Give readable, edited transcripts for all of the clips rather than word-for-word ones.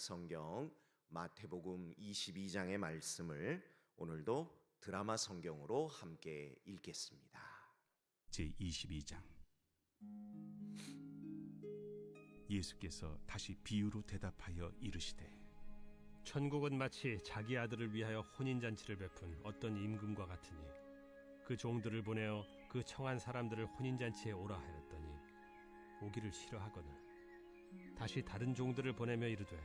성경 마태복음 22장의 말씀을 오늘도 드라마 성경으로 함께 읽겠습니다. 제22장. 예수께서 다시 비유로 대답하여 이르시되, 천국은 마치 자기 아들을 위하여 혼인잔치를 베푼 어떤 임금과 같으니 그 종들을 보내어 그 청한 사람들을 혼인잔치에 오라 하였더니 오기를 싫어하거늘 다시 다른 종들을 보내며 이르되,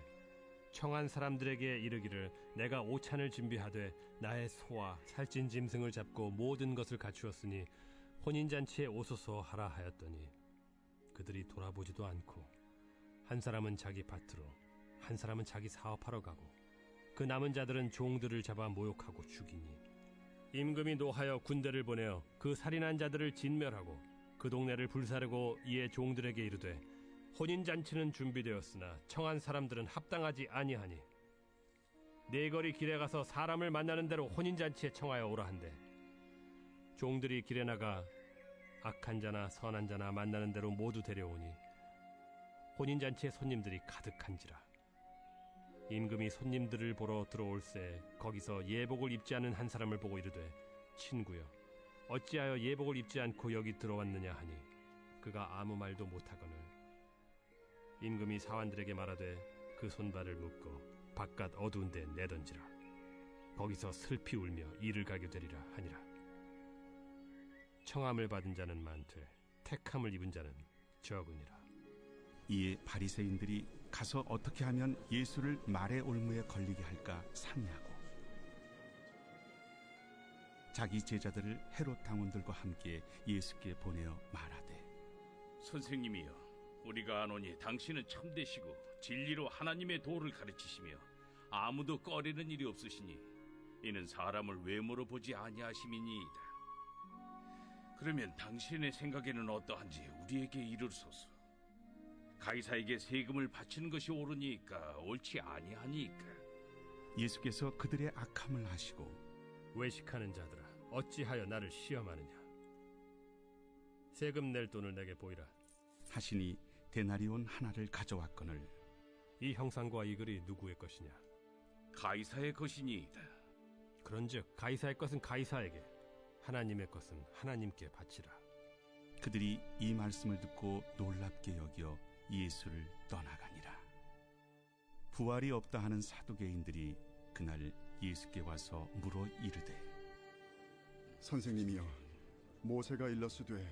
청한 사람들에게 이르기를 내가 오찬을 준비하되 나의 소와 살찐 짐승을 잡고 모든 것을 갖추었으니 혼인잔치에 오소서 하라 하였더니 그들이 돌아보지도 않고 한 사람은 자기 밭으로 한 사람은 자기 사업하러 가고 그 남은 자들은 종들을 잡아 모욕하고 죽이니 임금이 노하여 군대를 보내어 그 살인한 자들을 진멸하고 그 동네를 불사르고 이에 종들에게 이르되, 혼인잔치는 준비되었으나 청한 사람들은 합당하지 아니하니 네 거리 길에 가서 사람을 만나는 대로 혼인잔치에 청하여 오라 한대, 종들이 길에 나가 악한 자나 선한 자나 만나는 대로 모두 데려오니 혼인잔치에 손님들이 가득한지라. 임금이 손님들을 보러 들어올새 거기서 예복을 입지 않은 한 사람을 보고 이르되, 친구여, 어찌하여 예복을 입지 않고 여기 들어왔느냐 하니 그가 아무 말도 못하거늘 임금이 사환들에게 말하되 그 손발을 묶어 바깥 어두운 데 내던지라. 거기서 슬피 울며 이를 가게 되리라 하니라. 청함을 받은 자는 많되 택함을 입은 자는 적으니라. 이에 바리새인들이 가서 어떻게 하면 예수를 말의 올무에 걸리게 할까 상의하고 자기 제자들을 헤롯 당원들과 함께 예수께 보내어 말하되, 선생님이여, 우리가 아노니 당신은 참되시고 진리로 하나님의 도를 가르치시며 아무도 꺼리는 일이 없으시니 이는 사람을 외모로 보지 아니하심이니이다. 그러면 당신의 생각에는 어떠한지 우리에게 이르소서. 가이사에게 세금을 바치는 것이 옳으니까 옳지 아니하니까? 예수께서 그들의 악함을 아시고, 외식하는 자들아, 어찌하여 나를 시험하느냐? 세금 낼 돈을 내게 보이라 하시니 데나리온 하나를 가져왔거늘 이 형상과 이 글이 누구의 것이냐? 가이사의 것이니이다. 그런즉 가이사의 것은 가이사에게, 하나님의 것은 하나님께 바치라. 그들이 이 말씀을 듣고 놀랍게 여겨 예수를 떠나가니라. 부활이 없다 하는 사두개인들이 그날 예수께 와서 물어 이르되, 선생님이여, 모세가 일렀으되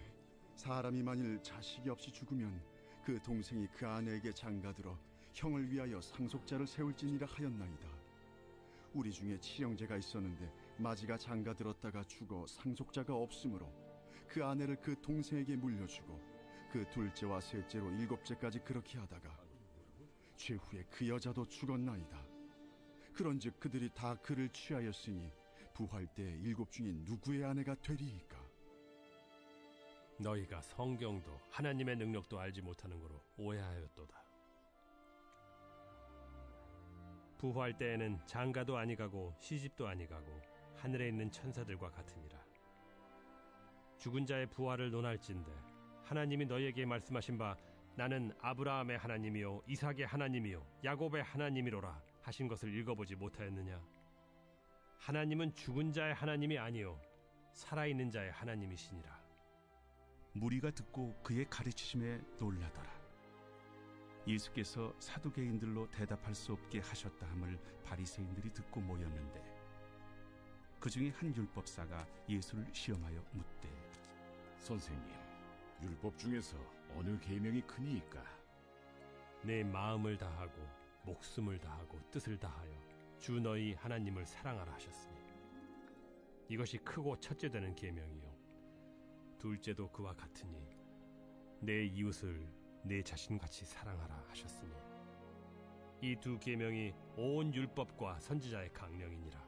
사람이 만일 자식이 없이 죽으면 그 동생이 그 아내에게 장가들어 형을 위하여 상속자를 세울지니라 하였나이다. 우리 중에 친형제가 있었는데 마지가 장가들었다가 죽어 상속자가 없으므로 그 아내를 그 동생에게 물려주고 그 둘째와 셋째로 일곱째까지 그렇게 하다가 최후에 그 여자도 죽었나이다. 그런즉 그들이 다 그를 취하였으니 부활 때 일곱 중인 누구의 아내가 되리이까? 너희가 성경도 하나님의 능력도 알지 못하는 거로 오해하였도다. 부활 때에는 장가도 아니가고 시집도 아니가고 하늘에 있는 천사들과 같으니라. 죽은 자의 부활을 논할진대 하나님이 너희에게 말씀하신 바 나는 아브라함의 하나님이요 이삭의 하나님이요 야곱의 하나님이로라 하신 것을 읽어보지 못하였느냐? 하나님은 죽은 자의 하나님이 아니요 살아있는 자의 하나님이시니라. 무리가 듣고 그의 가르치심에 놀라더라. 예수께서 사두개인들로 대답할 수 없게 하셨다 함을 바리새인들이 듣고 모였는데 그 중에 한 율법사가 예수를 시험하여 묻되, 선생님, 율법 중에서 어느 계명이 크니이까? 내 마음을 다하고 목숨을 다하고 뜻을 다하여 주 너희 하나님을 사랑하라 하셨으니 이것이 크고 첫째 되는 계명이요 둘째도 그와 같으니 내 이웃을 내 자신같이 사랑하라 하셨으니 이 두 계명이 온 율법과 선지자의 강령이니라.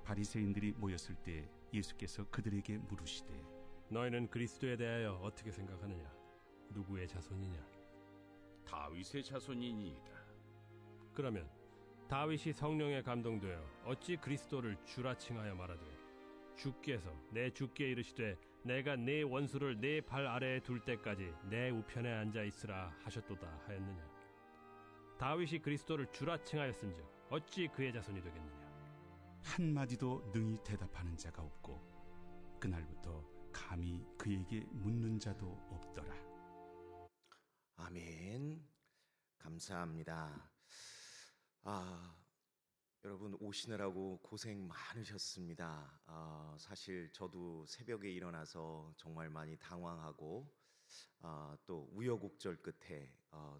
바리새인들이 모였을 때 예수께서 그들에게 물으시되, 너희는 그리스도에 대하여 어떻게 생각하느냐? 누구의 자손이냐? 다윗의 자손이니이다. 그러면 다윗이 성령에 감동되어 어찌 그리스도를 주라 칭하여 말하되 주께서 내 주께 이르시되 내가 네 원수를 네 발 아래에 둘 때까지 내 우편에 앉아 있으라 하셨도다 하였느냐? 다윗이 그리스도를 주라 칭하였은즉 어찌 그의 자손이 되겠느냐. 한마디도 능히 대답하는 자가 없고 그날부터 감히 그에게 묻는 자도 없더라. 아멘. 감사합니다. 여러분 오시느라고 고생 많으셨습니다. 사실 저도 새벽에 일어나서 정말 많이 당황하고 또 우여곡절 끝에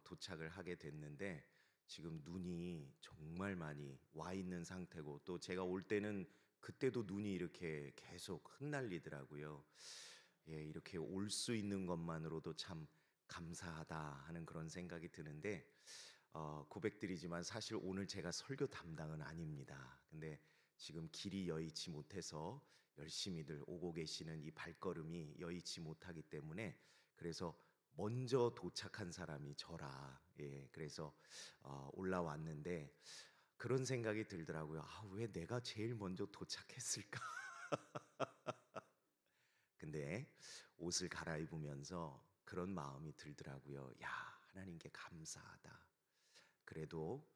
도착을 하게 됐는데 지금 눈이 정말 많이 와 있는 상태고 또 제가 올 때는 그때도 눈이 이렇게 계속 흩날리더라고요. 예, 이렇게 올 수 있는 것만으로도 참 감사하다 하는 그런 생각이 드는데 고백드리지만 사실 오늘 제가 설교 담당은 아닙니다. 근데 지금 길이 여의치 못해서 열심히들 오고 계시는 이 발걸음이 여의치 못하기 때문에 그래서 먼저 도착한 사람이 저라. 예, 그래서 올라왔는데 그런 생각이 들더라고요. 왜 내가 제일 먼저 도착했을까? 근데 옷을 갈아입으면서 그런 마음이 들더라고요. 야, 하나님께 감사하다. 그래도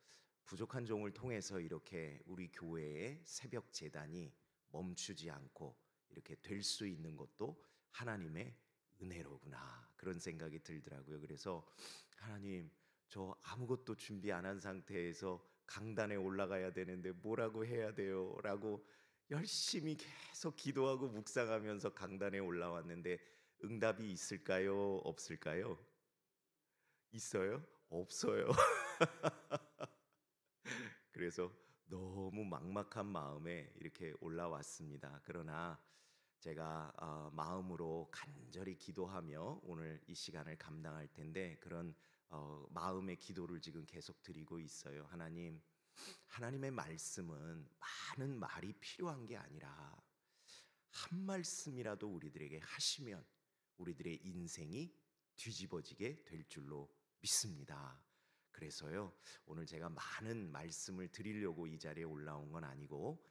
부족한 종을 통해서 이렇게 우리 교회의 새벽 제단이 멈추지 않고 이렇게 될 수 있는 것도 하나님의 은혜로구나 그런 생각이 들더라고요. 그래서 하나님, 저 아무것도 준비 안 한 상태에서 강단에 올라가야 되는데 뭐라고 해야 돼요? 라고 열심히 계속 기도하고 묵상하면서 강단에 올라왔는데 응답이 있을까요? 없을까요? 있어요? 없어요. 그래서 너무 막막한 마음에 이렇게 올라왔습니다. 그러나 제가 마음으로 간절히 기도하며 오늘 이 시간을 감당할 텐데 그런 마음의 기도를 지금 계속 드리고 있어요. 하나님, 하나님의 말씀은 많은 말이 필요한 게 아니라 한 말씀이라도 우리들에게 하시면 우리들의 인생이 뒤집어지게 될 줄로 믿습니다. 그래서요, 오늘 제가 많은 말씀을 드리려고 이 자리에 올라온 건 아니고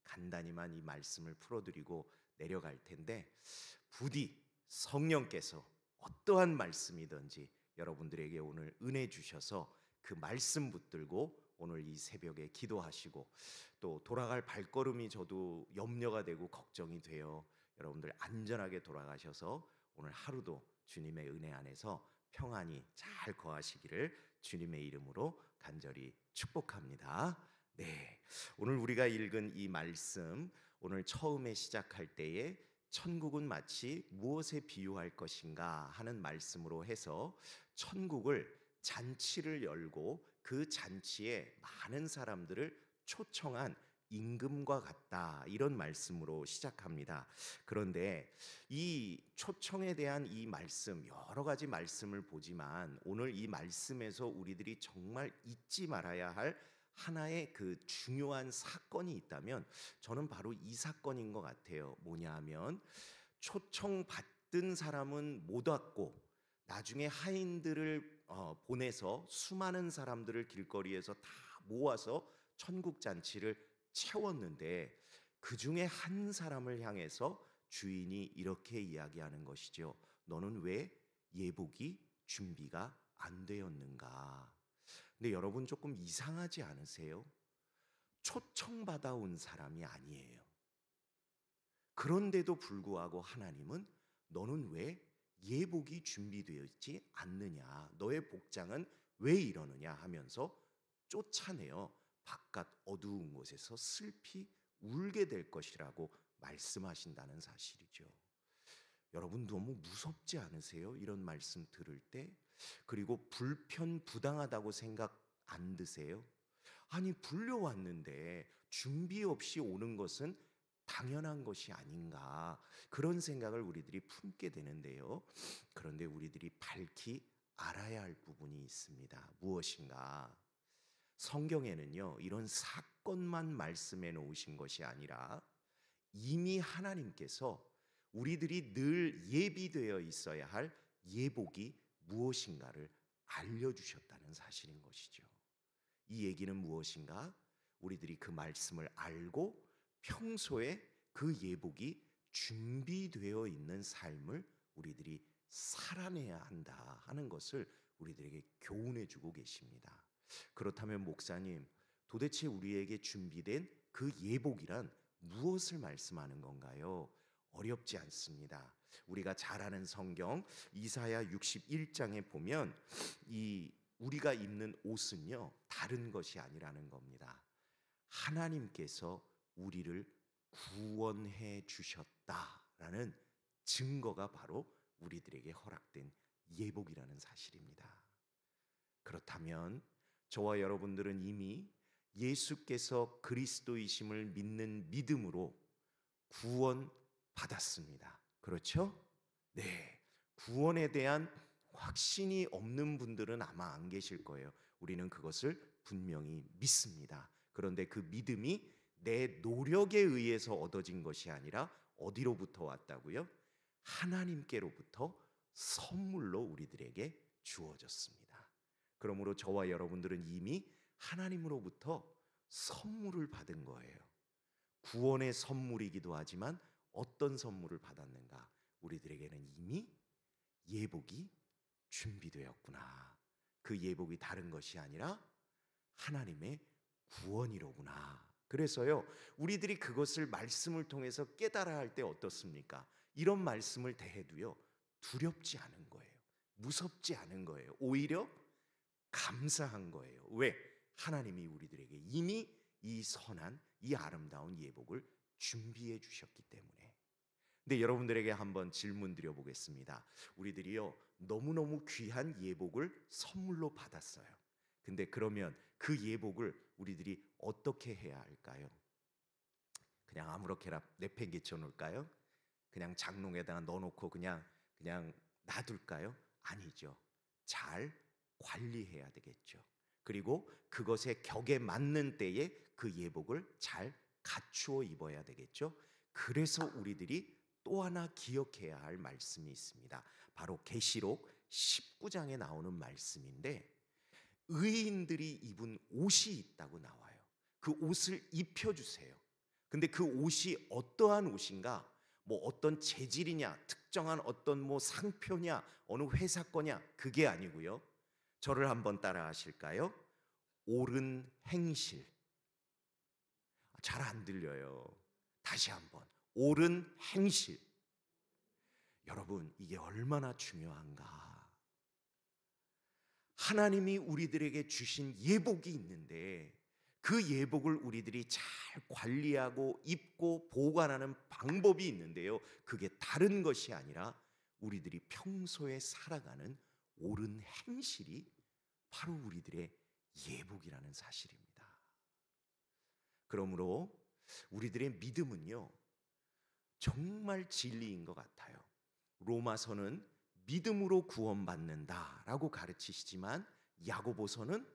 간단히만 이 말씀을 풀어드리고 내려갈 텐데 부디 성령께서 어떠한 말씀이든지 여러분들에게 오늘 은혜 주셔서 그 말씀 붙들고 오늘 이 새벽에 기도하시고 또 돌아갈 발걸음이 저도 염려가 되고 걱정이 돼요. 여러분들 안전하게 돌아가셔서 오늘 하루도 주님의 은혜 안에서 평안히 잘 거하시기를 주님의 이름으로 간절히 축복합니다. 네, 오늘 우리가 읽은 이 말씀, 오늘 처음에 시작할 때에 천국은 마치 무엇에 비유할 것인가 하는 말씀으로 해서 천국을 잔치를 열고 그 잔치에 많은 사람들을 초청한 임금과 같다 이런 말씀으로 시작합니다. 그런데 이 초청에 대한 이 말씀 여러 가지 말씀을 보지만 오늘 이 말씀에서 우리들이 정말 잊지 말아야 할 하나의 그 중요한 사건이 있다면 저는 바로 이 사건인 것 같아요. 뭐냐 하면 초청받은 사람은 못 왔고 나중에 하인들을 보내서 수많은 사람들을 길거리에서 다 모아서 천국 잔치를 채웠는데 그 중에 한 사람을 향해서 주인이 이렇게 이야기하는 것이죠. 너는 왜 예복이 준비가 안 되었는가? 근데 여러분 조금 이상하지 않으세요? 초청받아 온 사람이 아니에요. 그런데도 불구하고 하나님은 너는 왜 예복이 준비되어 있지 않느냐? 너의 복장은 왜 이러느냐 하면서 쫓아내어 바깥 어두운 곳에서 슬피 울게 될 것이라고 말씀하신다는 사실이죠. 여러분 너무 무섭지 않으세요? 이런 말씀 들을 때? 그리고 불편부당하다고 생각 안 드세요? 아니 불려왔는데 준비 없이 오는 것은 당연한 것이 아닌가 그런 생각을 우리들이 품게 되는데요. 그런데 우리들이 밝히 알아야 할 부분이 있습니다. 무엇인가? 성경에는요 이런 사건만 말씀해 놓으신 것이 아니라 이미 하나님께서 우리들이 늘 예비되어 있어야 할 예복이 무엇인가를 알려주셨다는 사실인 것이죠. 이 얘기는 무엇인가? 우리들이 그 말씀을 알고 평소에 그 예복이 준비되어 있는 삶을 우리들이 살아내야 한다 하는 것을 우리들에게 교훈해 주고 계십니다. 그렇다면 목사님, 도대체 우리에게 준비된 그 예복이란 무엇을 말씀하는 건가요? 어렵지 않습니다. 우리가 잘 아는 성경 이사야 61장에 보면 우리가 입는 옷은요, 다른 것이 아니라는 겁니다. 하나님께서 우리를 구원해 주셨다라는 증거가 바로 우리들에게 허락된 예복이라는 사실입니다. 그렇다면 저와 여러분들은 이미 예수께서 그리스도이심을 믿는 믿음으로 구원받았습니다. 그렇죠? 네. 구원에 대한 확신이 없는 분들은 아마 안 계실 거예요. 우리는 그것을 분명히 믿습니다. 그런데 그 믿음이 내 노력에 의해서 얻어진 것이 아니라 어디로부터 왔다고요? 하나님께로부터 선물로 우리들에게 주어졌습니다. 그러므로 저와 여러분들은 이미 하나님으로부터 선물을 받은 거예요. 구원의 선물이기도 하지만 어떤 선물을 받았는가? 우리들에게는 이미 예복이 준비되었구나. 그 예복이 다른 것이 아니라 하나님의 구원이로구나. 그래서요, 우리들이 그것을 말씀을 통해서 깨달아야 할 때 어떻습니까? 이런 말씀을 대해도요, 두렵지 않은 거예요. 무섭지 않은 거예요. 오히려 감사한 거예요. 왜? 하나님이 우리들에게 이미 이 선한, 이 아름다운 예복을 준비해 주셨기 때문에. 근데 여러분들에게 한번 질문 드려보겠습니다. 우리들이요, 너무너무 귀한 예복을 선물로 받았어요. 근데 그러면 그 예복을 우리들이 어떻게 해야 할까요? 그냥 아무렇게나 내팽개쳐 놓을까요? 그냥 장롱에다가 넣어놓고 그냥 놔둘까요? 아니죠. 잘 관리해야 되겠죠. 그리고 그것의 격에 맞는 때에 그 예복을 잘 갖추어 입어야 되겠죠. 그래서 우리들이 또 하나 기억해야 할 말씀이 있습니다. 바로 계시록 19장에 나오는 말씀인데, 의인들이 입은 옷이 있다고 나와요. 그 옷을 입혀주세요. 근데 그 옷이 어떠한 옷인가? 뭐 어떤 재질이냐, 특정한 어떤 뭐 상표냐, 어느 회사 거냐, 그게 아니고요. 저를 한번 따라 하실까요? 옳은 행실. 잘 안 들려요. 다시 한번. 옳은 행실. 여러분, 이게 얼마나 중요한가? 하나님이 우리들에게 주신 예복이 있는데 그 예복을 우리들이 잘 관리하고 입고 보관하는 방법이 있는데요, 그게 다른 것이 아니라 우리들이 평소에 살아가는 옳은 행실이 바로 우리들의 예복이라는 사실입니다. 그러므로 우리들의 믿음은요, 정말 진리인 것 같아요. 로마서는 믿음으로 구원받는다라고 가르치시지만 야고보서는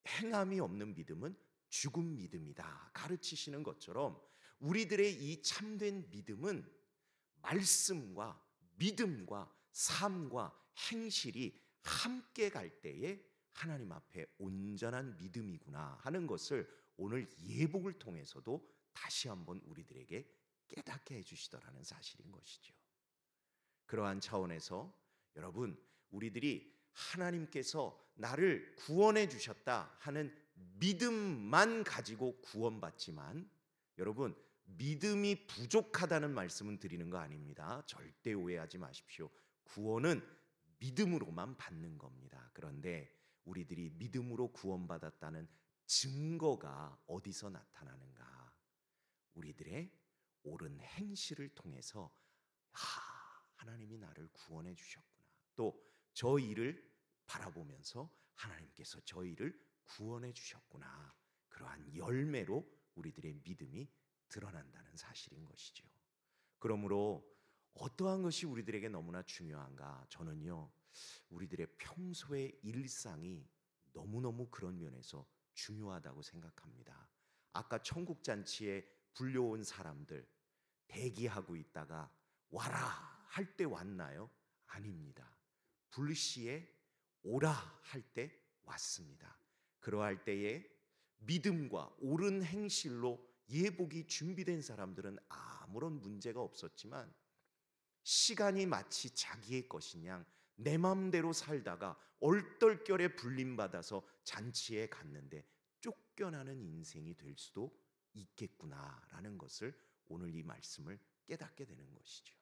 행함이 없는 믿음은 죽은 믿음이다 가르치시는 것처럼, 우리들의 이 참된 믿음은 말씀과 믿음과 삶과 행실이 함께 갈 때에 하나님 앞에 온전한 믿음이구나 하는 것을 오늘 예복을 통해서도 다시 한번 우리들에게 깨닫게 해주시더라는 사실인 것이죠. 그러한 차원에서 여러분, 우리들이 하나님께서 나를 구원해 주셨다 하는 믿음만 가지고 구원받지만, 여러분, 믿음이 부족하다는 말씀은 드리는 거 아닙니다. 절대 오해하지 마십시오. 구원은 믿음으로만 받는 겁니다. 그런데 우리들이 믿음으로 구원받았다는 증거가 어디서 나타나는가? 우리들의 옳은 행실을 통해서 하나님이 나를 구원해 주셨구나. 또 저 일을 바라보면서 하나님께서 저 일을 구원해 주셨구나. 그러한 열매로 우리들의 믿음이 드러난다는 사실인 것이죠. 그러므로 어떠한 것이 우리들에게 너무나 중요한가? 저는요, 우리들의 평소의 일상이 너무너무 그런 면에서 중요하다고 생각합니다. 아까 천국잔치에 불려온 사람들, 대기하고 있다가 와라 할 때 왔나요? 아닙니다. 불시에 오라 할 때 왔습니다. 그러할 때에 믿음과 옳은 행실로 예복이 준비된 사람들은 아무런 문제가 없었지만, 시간이 마치 자기의 것인 양 내 마음대로 살다가 얼떨결에 불림받아서 잔치에 갔는데 쫓겨나는 인생이 될 수도 있겠구나라는 것을 오늘 이 말씀을 깨닫게 되는 것이죠.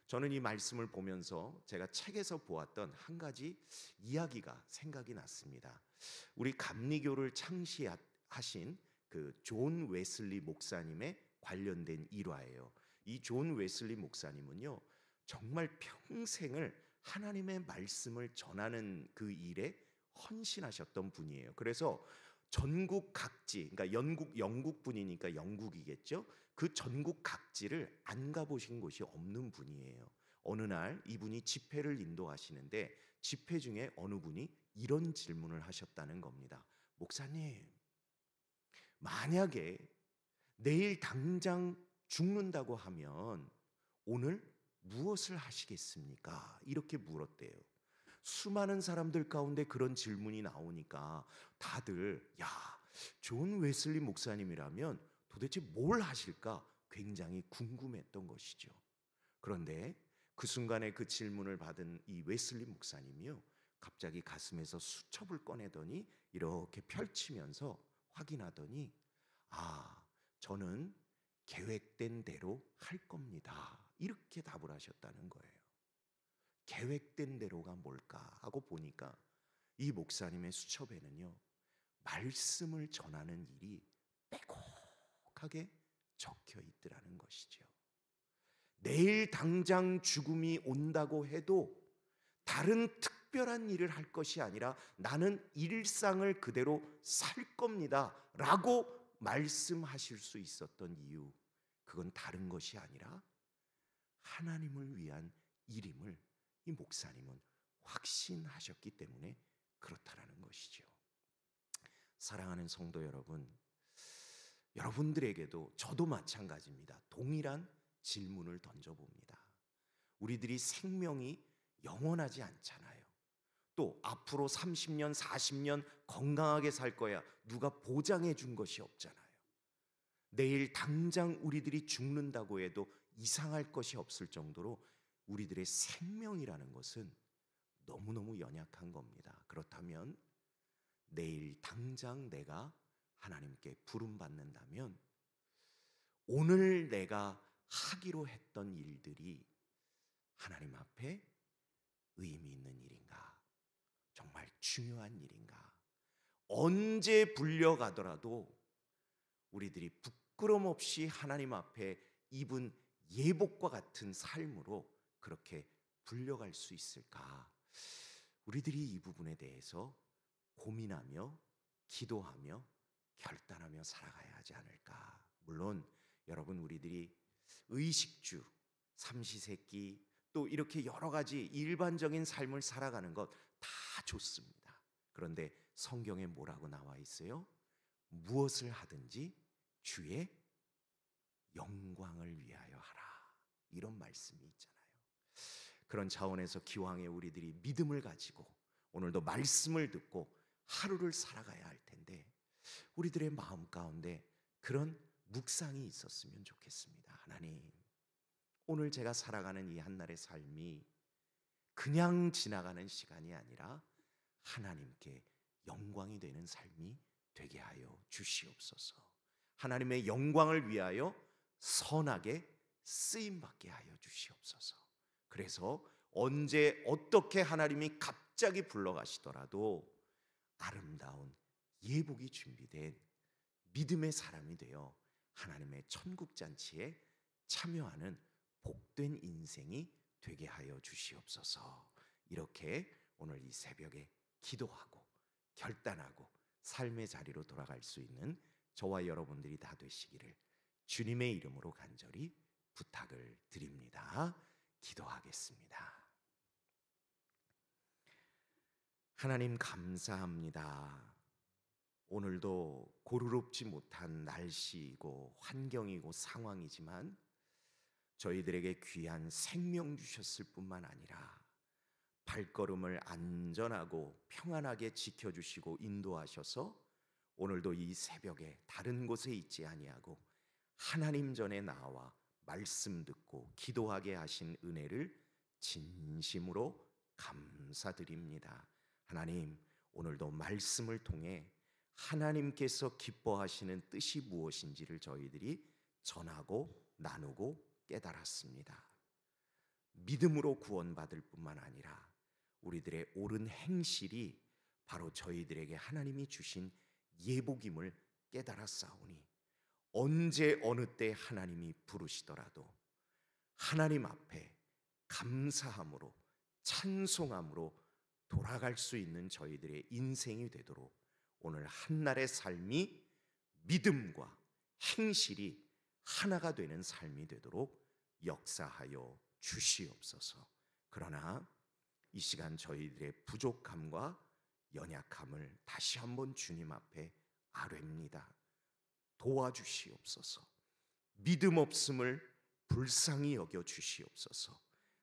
저는 이 말씀을 보면서 제가 책에서 보았던 한 가지 이야기가 생각이 났습니다. 우리 감리교를 창시하신 그 존 웨슬리 목사님의 관련된 일화예요. 이 존 웨슬리 목사님은요, 정말 평생을 하나님의 말씀을 전하는 그 일에 헌신하셨던 분이에요. 그래서 전국 각지, 그러니까 영국 분이니까 영국이겠죠. 그 전국 각지를 안 가보신 곳이 없는 분이에요. 어느 날 이분이 집회를 인도하시는데 집회 중에 어느 분이 이런 질문을 하셨다는 겁니다. 목사님, 만약에 내일 당장 죽는다고 하면 오늘 무엇을 하시겠습니까? 이렇게 물었대요. 수많은 사람들 가운데 그런 질문이 나오니까 다들 존 웨슬리 목사님이라면 도대체 뭘 하실까 굉장히 궁금했던 것이죠. 그런데 그 순간에 그 질문을 받은 이 웨슬리 목사님이요, 갑자기 가슴에서 수첩을 꺼내더니 이렇게 펼치면서 확인하더니 저는 계획된 대로 할 겁니다. 이렇게 답을 하셨다는 거예요. 계획된 대로가 뭘까 하고 보니까 이 목사님의 수첩에는요, 말씀을 전하는 일이 빼곡하게 적혀 있더라는 것이죠. 내일 당장 죽음이 온다고 해도 다른 특별한 일을 할 것이 아니라 나는 일상을 그대로 살 겁니다 라고 말씀하실 수 있었던 이유, 그건 다른 것이 아니라 하나님을 위한 일임을 이 목사님은 확신하셨기 때문에 그렇다라는 것이죠. 사랑하는 성도 여러분, 여러분들에게도 저도 마찬가지입니다. 동일한 질문을 던져봅니다. 우리들이 생명이 영원하지 않잖아요. 또 앞으로 30년, 40년 건강하게 살 거야 누가 보장해 준 것이 없잖아요. 내일 당장 우리들이 죽는다고 해도 이상할 것이 없을 정도로 우리들의 생명이라는 것은 너무너무 연약한 겁니다. 그렇다면 내일 당장 내가 하나님께 부름받는다면 오늘 내가 하기로 했던 일들이 하나님 앞에 의미 있는 일인가? 정말 중요한 일인가? 언제 불려가더라도 우리들이 부끄럼 없이 하나님 앞에 입은 예복과 같은 삶으로 그렇게 불려갈 수 있을까? 우리들이 이 부분에 대해서 고민하며 기도하며 결단하며 살아가야 하지 않을까? 물론 여러분, 우리들이 의식주, 삼시세끼 또 이렇게 여러 가지 일반적인 삶을 살아가는 것 다 좋습니다. 그런데 성경에 뭐라고 나와 있어요? 무엇을 하든지 주의 영광을 위하여 하라, 이런 말씀이 있잖아요. 그런 차원에서 기왕에 우리들이 믿음을 가지고 오늘도 말씀을 듣고 하루를 살아가야 할 텐데 우리들의 마음 가운데 그런 묵상이 있었으면 좋겠습니다. 하나님, 오늘 제가 살아가는 이 한날의 삶이 그냥 지나가는 시간이 아니라 하나님께 영광이 되는 삶이 되게 하여 주시옵소서. 하나님의 영광을 위하여 선하게 쓰임받게 하여 주시옵소서. 그래서 언제 어떻게 하나님이 갑자기 불러가시더라도 아름다운 예복이 준비된 믿음의 사람이 되어 하나님의 천국잔치에 참여하는 복된 인생이 되게 하여 주시옵소서. 이렇게 오늘 이 새벽에 기도하고 결단하고 삶의 자리로 돌아갈 수 있는 저와 여러분들이 다 되시기를 주님의 이름으로 간절히 부탁을 드립니다. 기도하겠습니다. 하나님, 감사합니다. 오늘도 고르롭지 못한 날씨이고 환경이고 상황이지만 저희들에게 귀한 생명 주셨을 뿐만 아니라 발걸음을 안전하고 평안하게 지켜주시고 인도하셔서 오늘도 이 새벽에 다른 곳에 있지 아니하고 하나님 전에 나와 말씀 듣고 기도하게 하신 은혜를 진심으로 감사드립니다. 하나님, 오늘도 말씀을 통해 하나님께서 기뻐하시는 뜻이 무엇인지를 저희들이 전하고 나누고 깨달았습니다. 믿음으로 구원받을 뿐만 아니라 우리들의 옳은 행실이 바로 저희들에게 하나님이 주신 예복임을 깨달았사오니 언제 어느 때 하나님이 부르시더라도 하나님 앞에 감사함으로 찬송함으로 돌아갈 수 있는 저희들의 인생이 되도록 오늘 한날의 삶이 믿음과 행실이 하나가 되는 삶이 되도록 역사하여 주시옵소서. 그러나 이 시간 저희들의 부족함과 연약함을 다시 한번 주님 앞에 아뢰입니다. 도와주시옵소서. 믿음 없음을 불쌍히 여겨 주시옵소서.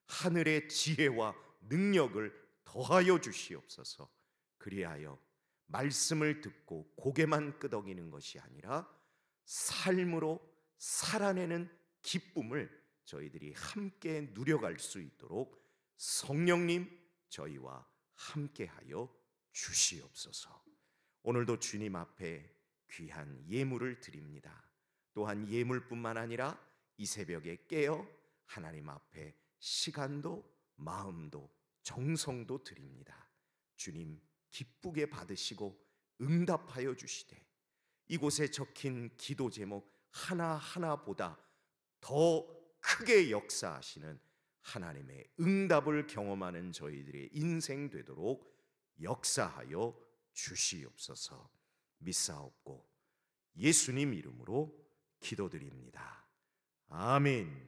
하늘의 지혜와 능력을 더하여 주시옵소서. 그리하여 말씀을 듣고 고개만 끄덕이는 것이 아니라 삶으로 살아내는 기쁨을 저희들이 함께 누려갈 수 있도록 성령님 저희와 함께하여 주시옵소서. 오늘도 주님 앞에 귀한 예물을 드립니다. 또한 예물뿐만 아니라 이 새벽에 깨어 하나님 앞에 시간도 마음도 정성도 드립니다. 주님 기쁘게 받으시고 응답하여 주시되 이곳에 적힌 기도 제목 하나하나보다 더 크게 역사하시는 하나님의 응답을 경험하는 저희들의 인생 되도록 역사하여 주시옵소서. 믿사옵고 예수님 이름으로 기도드립니다. 아멘.